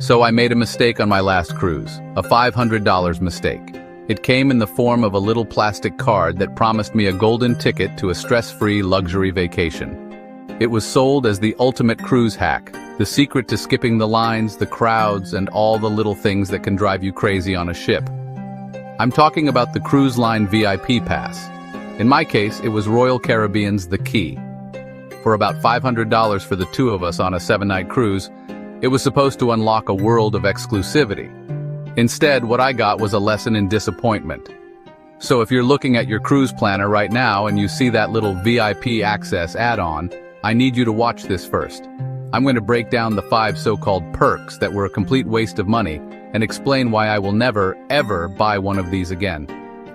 So I made a mistake on my last cruise, a $500 mistake. It came in the form of a little plastic card that promised me a golden ticket to a stress-free luxury vacation. It was sold as the ultimate cruise hack, the secret to skipping the lines, the crowds, and all the little things that can drive you crazy on a ship. I'm talking about the cruise line VIP pass. In my case, it was Royal Caribbean's The Key. For about $500 for the two of us on a 7-night cruise, it was supposed to unlock a world of exclusivity. Instead, what I got was a lesson in disappointment. So if you're looking at your cruise planner right now and you see that little VIP access add-on, I need you to watch this first. I'm going to break down the 5 so-called perks that were a complete waste of money and explain why I will never, ever buy one of these again.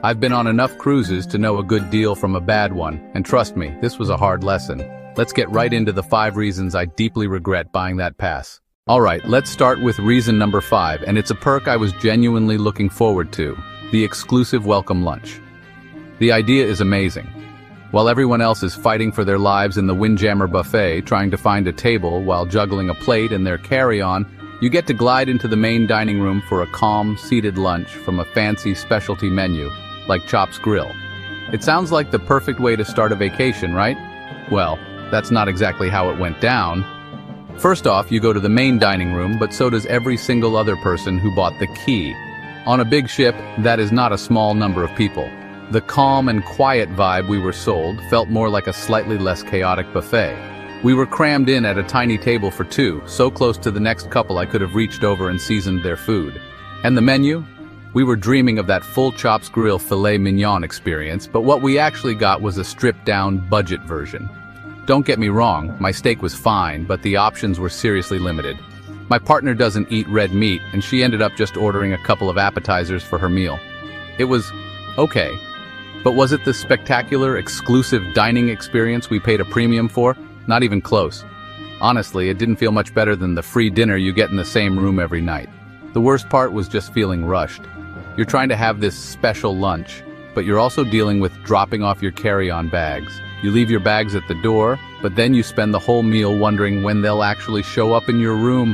I've been on enough cruises to know a good deal from a bad one, and trust me, this was a hard lesson. Let's get right into the 5 reasons I deeply regret buying that pass. Alright, let's start with reason number 5, and it's a perk I was genuinely looking forward to, the exclusive welcome lunch. The idea is amazing. While everyone else is fighting for their lives in the Windjammer buffet, trying to find a table while juggling a plate and their carry-on, you get to glide into the main dining room for a calm, seated lunch from a fancy specialty menu, like Chop's Grill. It sounds like the perfect way to start a vacation, right? Well, that's not exactly how it went down. First off, you go to the main dining room, but so does every single other person who bought the key. On a big ship, that is not a small number of people. The calm and quiet vibe we were sold felt more like a slightly less chaotic buffet. We were crammed in at a tiny table for 2, so close to the next couple I could have reached over and seasoned their food. And the menu? We were dreaming of that full Chop's Grill filet mignon experience, but what we actually got was a stripped-down budget version. Don't get me wrong, my steak was fine, but the options were seriously limited. My partner doesn't eat red meat, and she ended up just ordering a couple of appetizers for her meal. It was okay, but was it the spectacular, exclusive dining experience we paid a premium for? Not even close. Honestly, it didn't feel much better than the free dinner you get in the same room every night. The worst part was just feeling rushed. You're trying to have this special lunch, but you're also dealing with dropping off your carry-on bags. You leave your bags at the door, but then you spend the whole meal wondering when they'll actually show up in your room.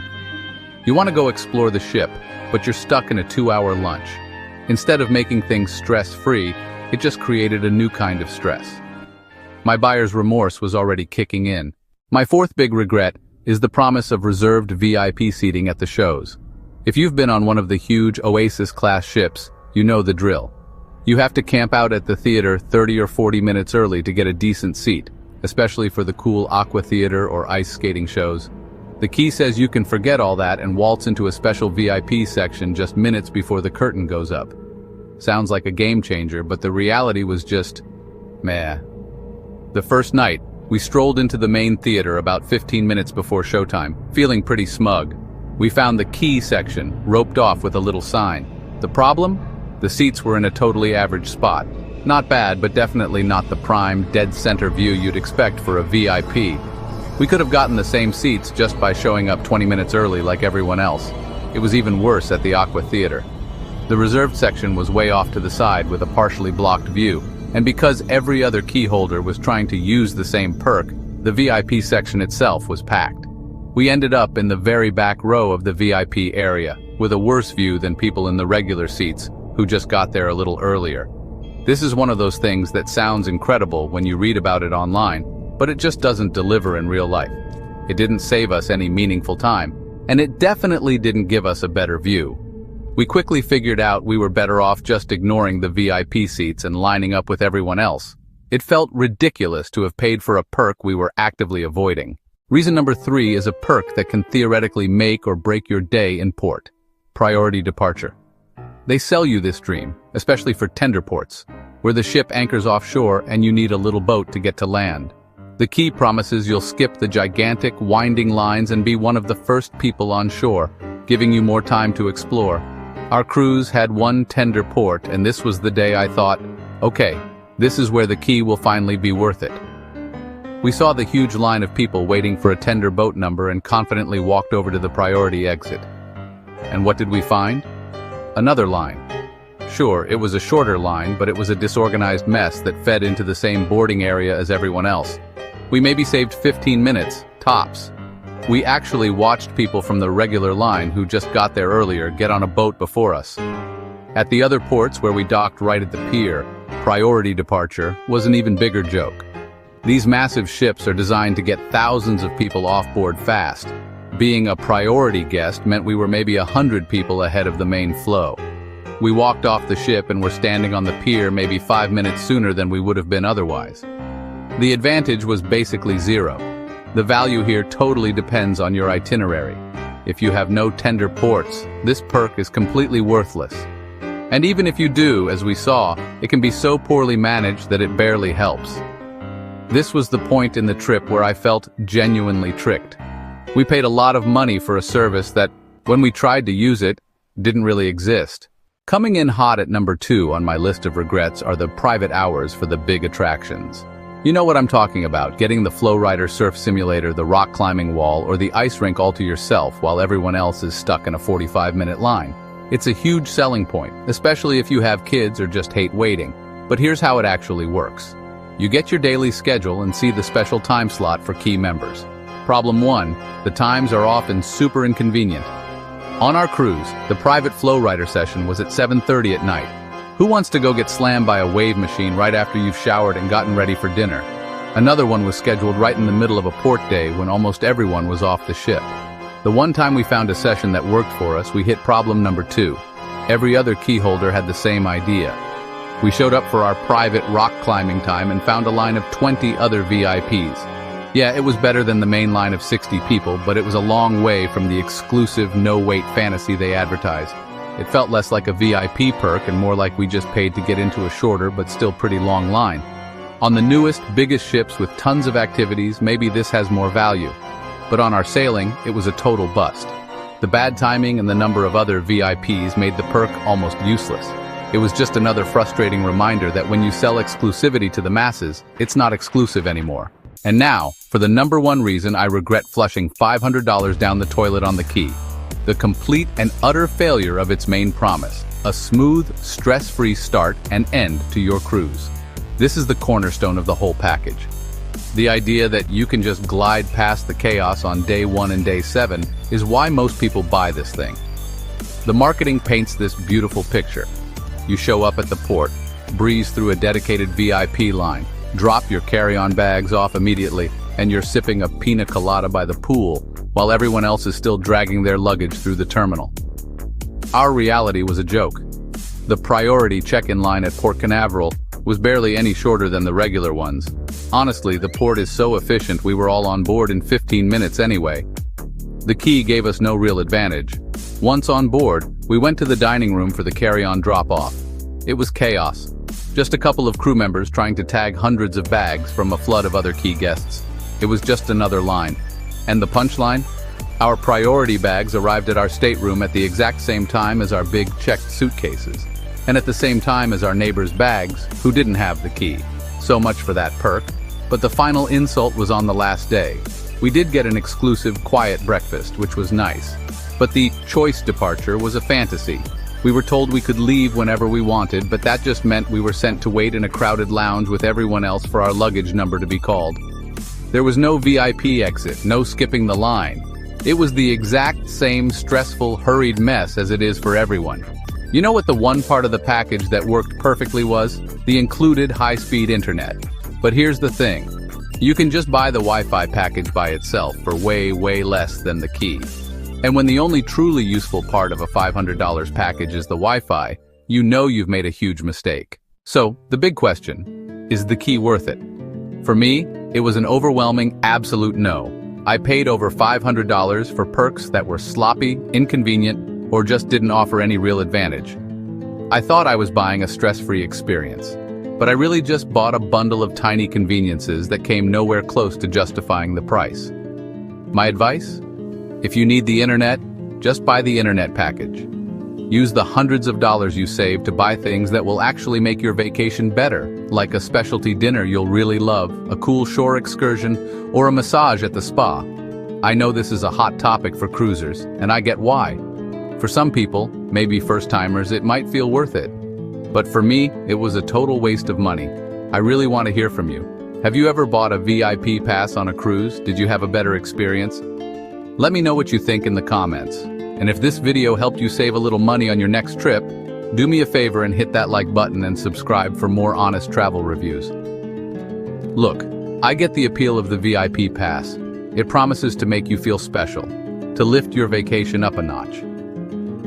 You want to go explore the ship, but you're stuck in a 2-hour lunch. Instead of making things stress-free, it just created a new kind of stress. My buyer's remorse was already kicking in. My 4th big regret is the promise of reserved VIP seating at the shows. If you've been on one of the huge Oasis-class ships, you know the drill. You have to camp out at the theater 30 or 40 minutes early to get a decent seat, especially for the cool aqua theater or ice skating shows. The key says you can forget all that and waltz into a special VIP section just minutes before the curtain goes up. Sounds like a game changer, but the reality was just meh. The first night, we strolled into the main theater about 15 minutes before showtime, feeling pretty smug. We found the key section, roped off with a little sign. The problem? The seats were in a totally average spot. Not bad, but definitely not the prime, dead center view you'd expect for a VIP. We could have gotten the same seats just by showing up 20 minutes early like everyone else. It was even worse at the Aqua Theater. The reserved section was way off to the side with a partially blocked view, and because every other key holder was trying to use the same perk, the VIP section itself was packed. We ended up in the very back row of the VIP area, with a worse view than people in the regular seats, who just got there a little earlier. This is one of those things that sounds incredible when you read about it online, but it just doesn't deliver in real life. It didn't save us any meaningful time, and it definitely didn't give us a better view. We quickly figured out we were better off just ignoring the VIP seats and lining up with everyone else. It felt ridiculous to have paid for a perk we were actively avoiding. Reason number 3 is a perk that can theoretically make or break your day in port. Priority departure. They sell you this dream, especially for tender ports, where the ship anchors offshore and you need a little boat to get to land. The key promises you'll skip the gigantic, winding lines and be one of the first people on shore, giving you more time to explore. Our cruise had one tender port, and this was the day I thought, okay, this is where the key will finally be worth it. We saw the huge line of people waiting for a tender boat number and confidently walked over to the priority exit. And what did we find? Another line. Sure, it was a shorter line, but it was a disorganized mess that fed into the same boarding area as everyone else. We maybe saved 15 minutes, tops. We actually watched people from the regular line who just got there earlier get on a boat before us. At the other ports where we docked right at the pier, priority departure was an even bigger joke. These massive ships are designed to get thousands of people off board fast. Being a priority guest meant we were maybe 100 people ahead of the main flow. We walked off the ship and were standing on the pier maybe 5 minutes sooner than we would have been otherwise. The advantage was basically zero. The value here totally depends on your itinerary. If you have no tender ports, this perk is completely worthless. And even if you do, as we saw, it can be so poorly managed that it barely helps. This was the point in the trip where I felt genuinely tricked. We paid a lot of money for a service that, when we tried to use it, didn't really exist. Coming in hot at number 2 on my list of regrets are the private hours for the big attractions. You know what I'm talking about, getting the Flowrider surf simulator, the rock climbing wall, or the ice rink all to yourself while everyone else is stuck in a 45-minute line. It's a huge selling point, especially if you have kids or just hate waiting. But here's how it actually works. You get your daily schedule and see the special time slot for key members. Problem 1, the times are often super inconvenient. On our cruise, the private Flowrider session was at 7:30 at night. Who wants to go get slammed by a wave machine right after you've showered and gotten ready for dinner? Another one was scheduled right in the middle of a port day when almost everyone was off the ship. The one time we found a session that worked for us, we hit problem number 2. Every other key holder had the same idea. We showed up for our private rock climbing time and found a line of 20 other VIPs. Yeah, it was better than the main line of 60 people, but it was a long way from the exclusive no-wait fantasy they advertised. It felt less like a VIP perk and more like we just paid to get into a shorter but still pretty long line. On the newest, biggest ships with tons of activities, maybe this has more value. But on our sailing, it was a total bust. The bad timing and the number of other VIPs made the perk almost useless. It was just another frustrating reminder that when you sell exclusivity to the masses, it's not exclusive anymore. And now, for the number 1 reason I regret flushing $500 down the toilet on the Key. The complete and utter failure of its main promise. A smooth, stress-free start and end to your cruise. This is the cornerstone of the whole package. The idea that you can just glide past the chaos on day 1 and day 7 is why most people buy this thing. The marketing paints this beautiful picture. You show up at the port, breeze through a dedicated VIP line, drop your carry-on bags off immediately, and you're sipping a pina colada by the pool, while everyone else is still dragging their luggage through the terminal. Our reality was a joke. The priority check-in line at Port Canaveral was barely any shorter than the regular ones. Honestly, the port is so efficient we were all on board in 15 minutes anyway. The Key gave us no real advantage. Once on board, we went to the dining room for the carry-on drop-off. It was chaos. Just a couple of crew members trying to tag hundreds of bags from a flood of other Key guests. It was just another line. And the punchline? Our priority bags arrived at our stateroom at the exact same time as our big checked suitcases, and at the same time as our neighbors' bags, who didn't have the Key. So much for that perk. But the final insult was on the last day. We did get an exclusive quiet breakfast, which was nice. But the choice departure was a fantasy. We were told we could leave whenever we wanted, but that just meant we were sent to wait in a crowded lounge with everyone else for our luggage number to be called. There was no VIP exit, no skipping the line. It was the exact same stressful, hurried mess as it is for everyone. You know what the one part of the package that worked perfectly was? The included high-speed internet. But here's the thing. You can just buy the Wi-Fi package by itself for way, way less than the Key. And when the only truly useful part of a $500 package is the Wi-Fi, you know you've made a huge mistake. So, the big question, is the Key worth it? For me, it was an overwhelming, absolute no. I paid over $500 for perks that were sloppy, inconvenient, or just didn't offer any real advantage. I thought I was buying a stress-free experience, but I really just bought a bundle of tiny conveniences that came nowhere close to justifying the price. My advice? If you need the internet, just buy the internet package. Use the hundreds of dollars you save to buy things that will actually make your vacation better, like a specialty dinner you'll really love, a cool shore excursion, or a massage at the spa. I know this is a hot topic for cruisers, and I get why. For some people, maybe first-timers, it might feel worth it. But for me, it was a total waste of money. I really want to hear from you. Have you ever bought a VIP pass on a cruise? Did you have a better experience? Let me know what you think in the comments. And if this video helped you save a little money on your next trip, do me a favor and hit that like button and subscribe for more honest travel reviews. Look, I get the appeal of the VIP pass. It promises to make you feel special, to lift your vacation up a notch.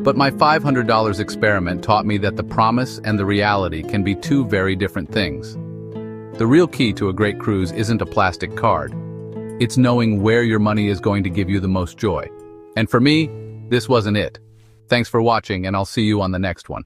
But my $500 experiment taught me that the promise and the reality can be two very different things. The real key to a great cruise isn't a plastic card. It's knowing where your money is going to give you the most joy. And for me, this wasn't it. Thanks for watching, and I'll see you on the next one.